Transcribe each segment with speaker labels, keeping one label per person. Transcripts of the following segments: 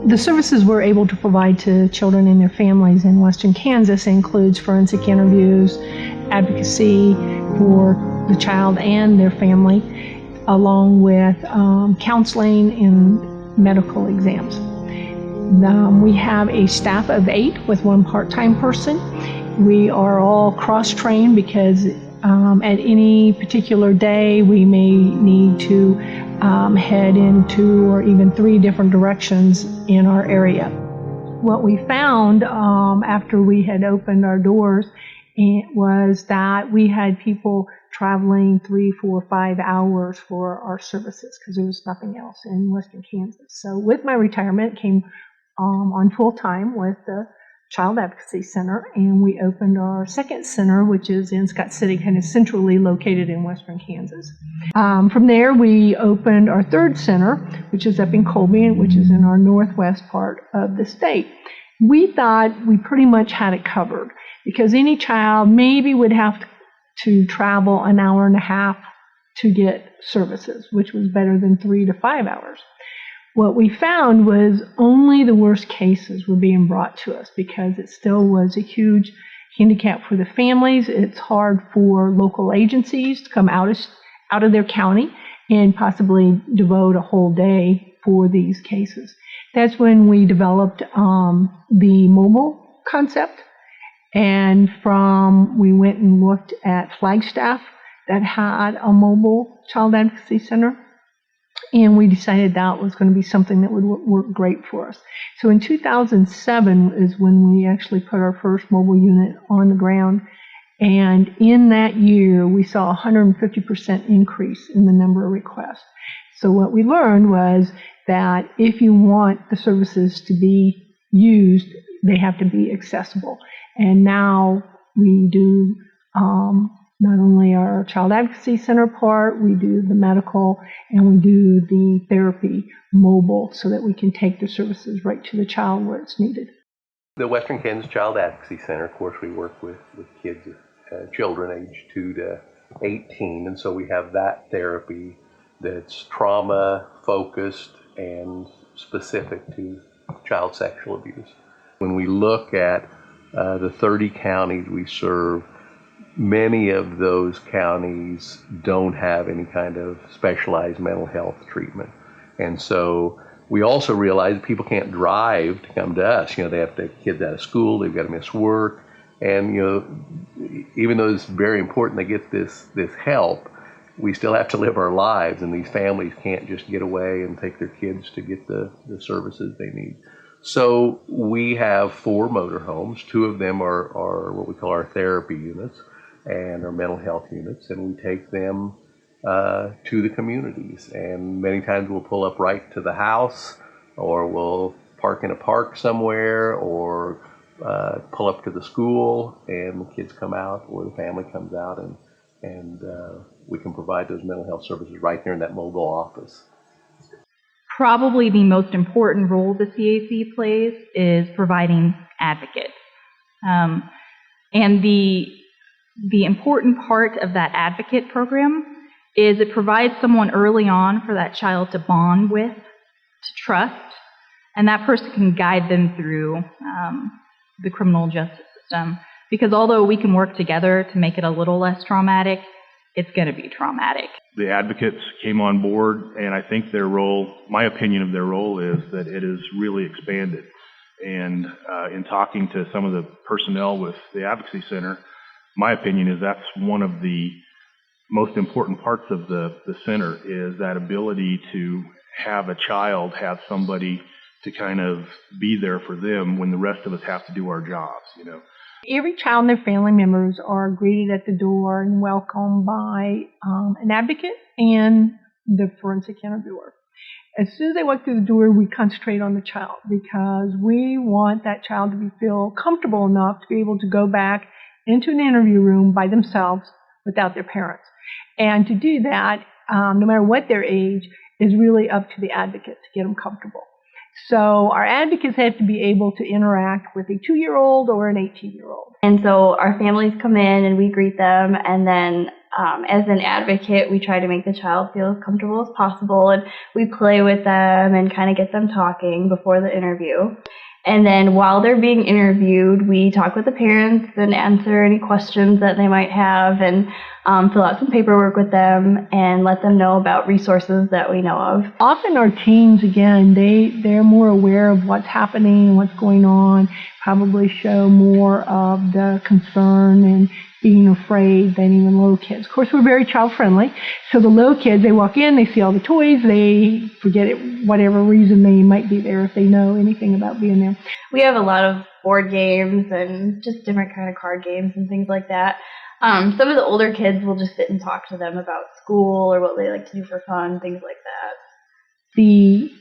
Speaker 1: The services we're able to provide to children and their families in Western Kansas includes forensic interviews, advocacy for the child and their family, along with counseling and medical exams. We have a staff of 8 with 1 part-time person. We are all cross-trained because at any particular day we may need to head in 2 or even 3 different directions in our area. What we found after we had opened our doors was that we had people traveling 3, 4, 5 hours for our services because there was nothing else in Western Kansas. So with my retirement came on full time with the Child Advocacy Center, and we opened our second center, which is in Scott City, kind of centrally located in Western Kansas. From there, we opened our third center, which is up in Colby, which is in our northwest part of the state. We thought we pretty much had it covered because any child maybe would have to travel an hour and a half to get services, which was better than 3 to 5 hours. What we found was only the worst cases were being brought to us because it still was a huge handicap for the families. It's hard for local agencies to come out of their county and possibly devote a whole day for these cases. That's when we developed the mobile concept, and we went and looked at Flagstaff that had a mobile child advocacy center. And we decided that was going to be something that would work great for us. So in 2007 is when we actually put our first mobile unit on the ground. And in that year, we saw a 150% increase in the number of requests. So what we learned was that if you want the services to be used, they have to be accessible. And now we do not only our Child Advocacy Center part, we do the medical, and we do the therapy mobile so that we can take the services right to the child where it's needed.
Speaker 2: The Western Kansas Child Advocacy Center, of course, we work with kids, children aged 2 to 18, and so we have that therapy that's trauma-focused and specific to child sexual abuse. When we look at the 30 counties we serve, many of those counties don't have any kind of specialized mental health treatment. And so we also realize people can't drive to come to us. They have to take kids out of school, they've got to miss work. And, even though it's very important they get this help, we still have to live our lives, and these families can't just get away and take their kids to get the services they need. So we have 4 motorhomes. 2 of them are what we call our therapy units and our mental health units, and we take them to the communities. And many times we'll pull up right to the house, or we'll park in a park somewhere, or pull up to the school, and the kids come out, or the family comes out, and we can provide those mental health services right there in that mobile office.
Speaker 3: Probably the most important role the CAC plays is providing advocates. And the important part of that advocate program is it provides someone early on for that child to bond with, to trust, and that person can guide them through the criminal justice system. Because although we can work together to make it a little less traumatic, it's going to be traumatic.
Speaker 4: The advocates came on board, and I think their role, my opinion of their role is that it is really expanded. And in talking to some of the personnel with the Advocacy Center, my opinion is that's one of the most important parts of the center, is that ability to have a child have somebody to kind of be there for them when the rest of us have to do our jobs,
Speaker 1: Every child and their family members are greeted at the door and welcomed by an advocate and the forensic interviewer. As soon as they walk through the door, we concentrate on the child because we want that child to feel comfortable enough to be able to go back into an interview room by themselves without their parents. And to do that, no matter what their age, is really up to the advocate to get them comfortable. So our advocates have to be able to interact with a 2-year-old or an 18-year-old.
Speaker 5: And so our families come in and we greet them, and then As an advocate, we try to make the child feel as comfortable as possible, and we play with them and kind of get them talking before the interview. And then while they're being interviewed, we talk with the parents and answer any questions that they might have, and fill out some paperwork with them and let them know about resources that we know of.
Speaker 1: Often our teens, again, they're more aware of what's happening, what's going on, probably show more of the concern and being afraid than even little kids. Of course, we're very child-friendly, so the little kids, they walk in, they see all the toys, they forget it, whatever reason they might be there, if they know anything about being there.
Speaker 5: We have a lot of board games and just different kind of card games and things like that. Some of the older kids will just sit and talk to them about school or what they like to do for fun, things like that.
Speaker 1: The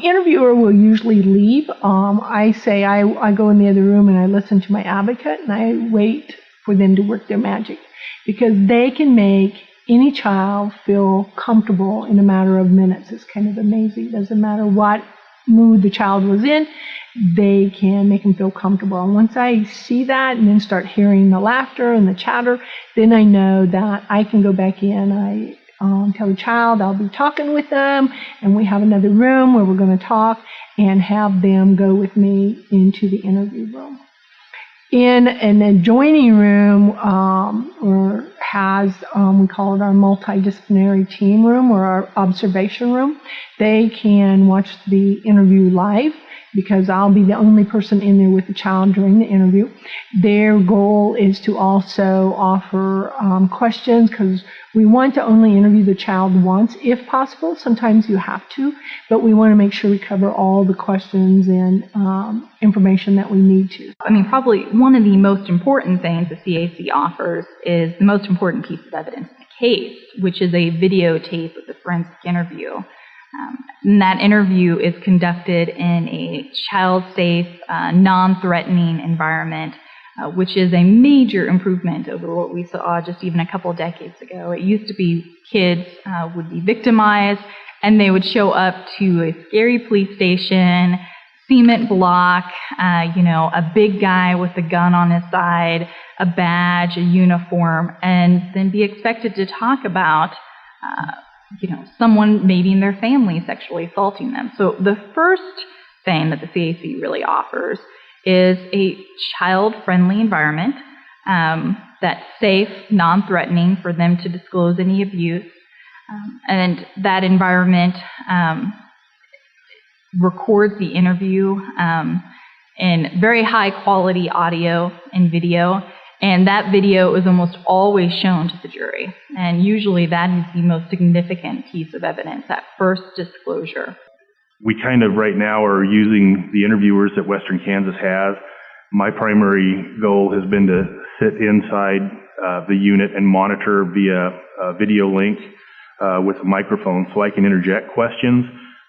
Speaker 1: interviewer will usually leave. I go in the other room and I listen to my advocate and I wait for them to work their magic, because they can make any child feel comfortable in a matter of minutes. It's kind of amazing. It doesn't matter what mood the child was in, they can make them feel comfortable. And once I see that and then start hearing the laughter and the chatter, then I know that I can go back in. I tell the child I'll be talking with them, and we have another room where we're going to talk and have them go with me into the interview room. In an adjoining room, we call it our multidisciplinary team room or our observation room. They can watch the interview live, because I'll be the only person in there with the child during the interview. Their goal is to also offer questions, because we want to only interview the child once, if possible. Sometimes you have to, but we want to make sure we cover all the questions and information that we need to.
Speaker 3: I mean, probably one of the most important things the CAC offers is the most important piece of evidence in the case, which is a videotape of the forensic interview. And that interview is conducted in a child-safe, non-threatening environment, which is a major improvement over what we saw just even a couple of decades ago. It used to be kids would be victimized, and they would show up to a scary police station, cement block, a big guy with a gun on his side, a badge, a uniform, and then be expected to talk about someone maybe in their family sexually assaulting them. So the first thing that the CAC really offers is a child-friendly environment that's safe, non-threatening for them to disclose any abuse. And that environment records the interview in very high-quality audio and video. And that video is almost always shown to the jury. And usually that is the most significant piece of evidence, that first disclosure.
Speaker 4: We kind of right now are using the interviewers that Western Kansas has. My primary goal has been to sit inside the unit and monitor via a video link with a microphone so I can interject questions.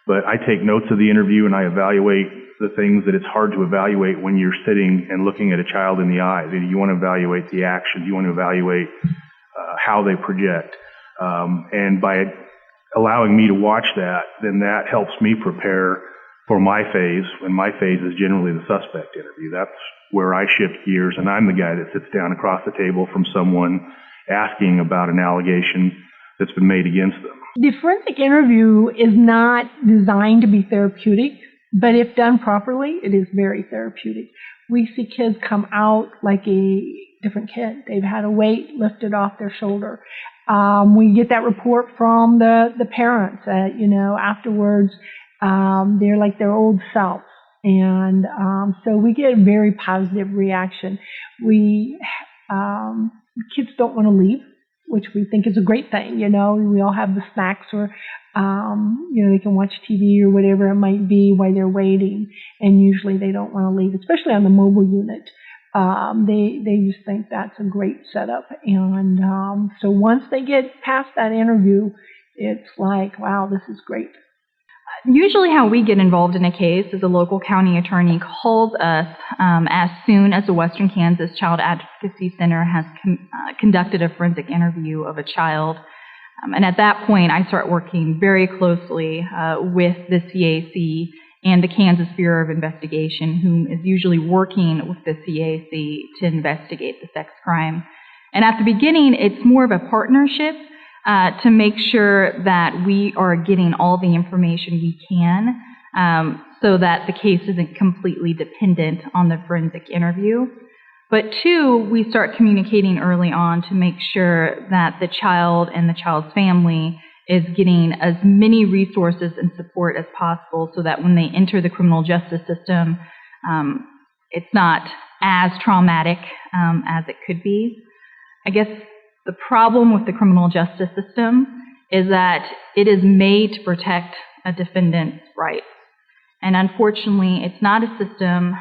Speaker 4: But I take notes of the interview and I evaluate the things that it's hard to evaluate when you're sitting and looking at a child in the eyes. You want to evaluate the actions, you want to evaluate how they project. And by allowing me to watch that, then that helps me prepare for my phase, and my phase is generally the suspect interview. That's where I shift gears, and I'm the guy that sits down across the table from someone asking about an allegation that's been made against them.
Speaker 1: The forensic interview is not designed to be therapeutic, but if done properly, it is very therapeutic. We see kids come out like a different kid. They've had a weight lifted off their shoulder. We get that report from the parents that, afterwards, they're like their old self. And so we get a very positive reaction. Kids don't want to leave, which we think is a great thing. We all have the snacks, or they can watch TV or whatever it might be while they're waiting, and usually they don't want to leave, especially on the mobile unit. They just think that's a great setup, and so once they get past that interview, it's like, wow, this is great.
Speaker 3: Usually how we get involved in a case is a local county attorney calls us as soon as the Western Kansas Child Advocacy Center has conducted a forensic interview of a child. And at that point, I start working very closely with the CAC and the Kansas Bureau of Investigation, who is usually working with the CAC to investigate the sex crime. And at the beginning, it's more of a partnership to make sure that we are getting all the information we can so that the case isn't completely dependent on the forensic interview. But two, we start communicating early on to make sure that the child and the child's family is getting as many resources and support as possible so that when they enter the criminal justice system, it's not as traumatic as it could be. I guess the problem with the criminal justice system is that it is made to protect a defendant's rights. And unfortunately, it's not a system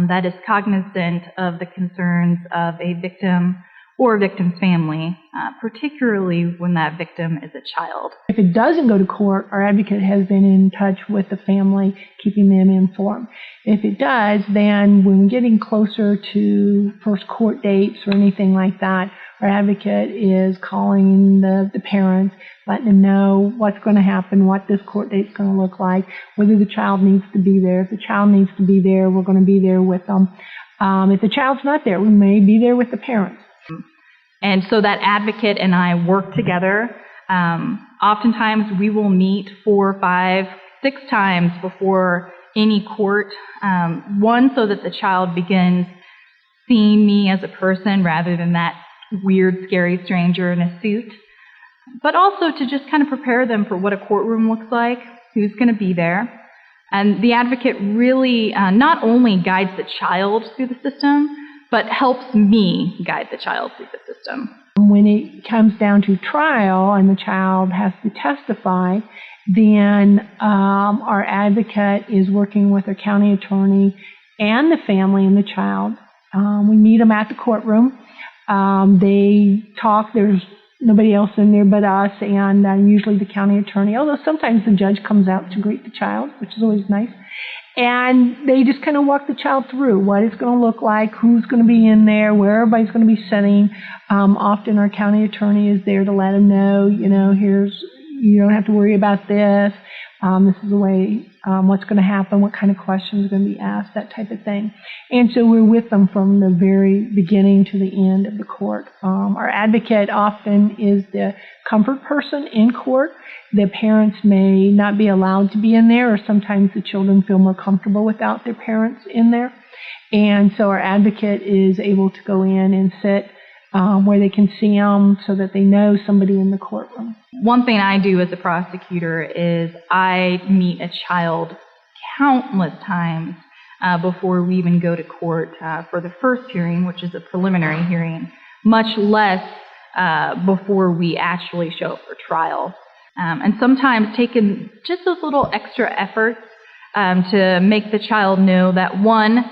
Speaker 3: that is cognizant of the concerns of a victim or a victim's family, particularly when that victim is a child.
Speaker 1: If it doesn't go to court, our advocate has been in touch with the family, keeping them informed. If it does, then when we're getting closer to first court dates or anything like that, our advocate is calling the parents, letting them know what's going to happen, what this court date's going to look like, whether the child needs to be there. If the child needs to be there, we're going to be there with them. If the child's not there, we may be there with the parents.
Speaker 3: And so that advocate and I work together. Oftentimes we will meet 4, 5, 6 times before any court. One, so that the child begins seeing me as a person rather than that weird, scary stranger in a suit. But also to just kind of prepare them for what a courtroom looks like, who's going to be there. And the advocate really not only guides the child through the system, but helps me guide the child through the system.
Speaker 1: When it comes down to trial and the child has to testify, then our advocate is working with our county attorney and the family and the child. We meet them at the courtroom. They talk. There's nobody else in there but us and usually the county attorney, although sometimes the judge comes out to greet the child, which is always nice. And they just kind of walk the child through what it's going to look like, who's going to be in there, where everybody's going to be sitting. Often our county attorney is there to let them know, you don't have to worry about this. This is the way, what's going to happen, what kind of questions are going to be asked, that type of thing. And so we're with them from the very beginning to the end of the court. Our advocate often is the comfort person in court. The parents may not be allowed to be in there, or sometimes the children feel more comfortable without their parents in there. And so our advocate is able to go in and sit where they can see them so that they know somebody in the courtroom.
Speaker 3: One thing I do as a prosecutor is I meet a child countless times before we even go to court for the first hearing, which is a preliminary hearing, much less before we actually show up for trial. And sometimes taking just those little extra efforts to make the child know that, one,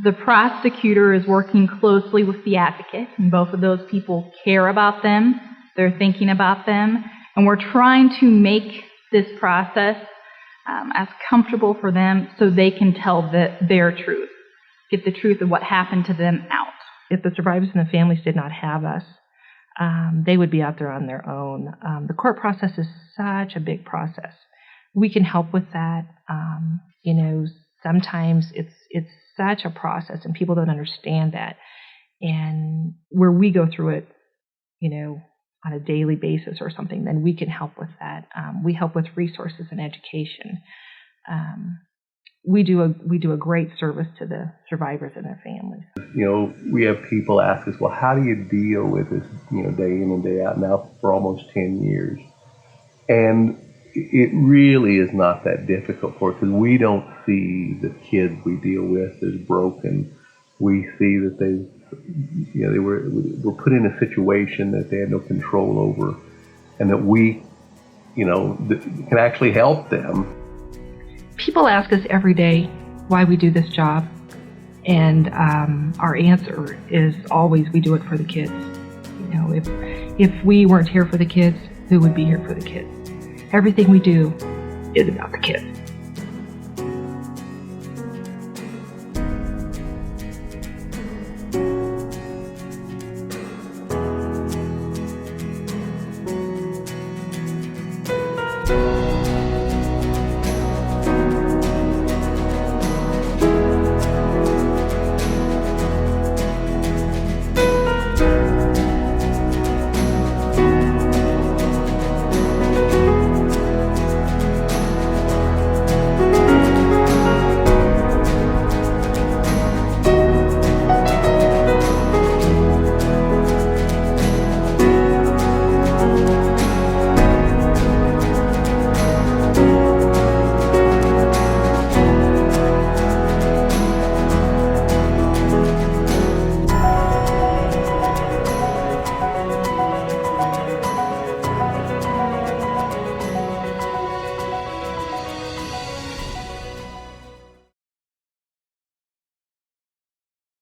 Speaker 3: the prosecutor is working closely with the advocate, and both of those people care about them, they're thinking about them, and we're trying to make this process as comfortable for them so they can tell their truth, get the truth of what happened to them out.
Speaker 6: If the survivors and the families did not have us, they would be out there on their own. The court process is such a big process. We can help with that. Sometimes it's such a process and people don't understand that. And where we go through it, on a daily basis or something, then we can help with that. We help with resources and education. We do a great service to the survivors and their families.
Speaker 2: We have people ask us, well, how do you deal with this, day in and day out now for almost 10 years? And it really is not that difficult for us because we don't see the kids we deal with as broken. We see that they were put in a situation that they had no control over, and that we, can actually help them.
Speaker 6: People ask us every day why we do this job, and our answer is always we do it for the kids. If we weren't here for the kids, who would be here for the kids? Everything we do is about the kids.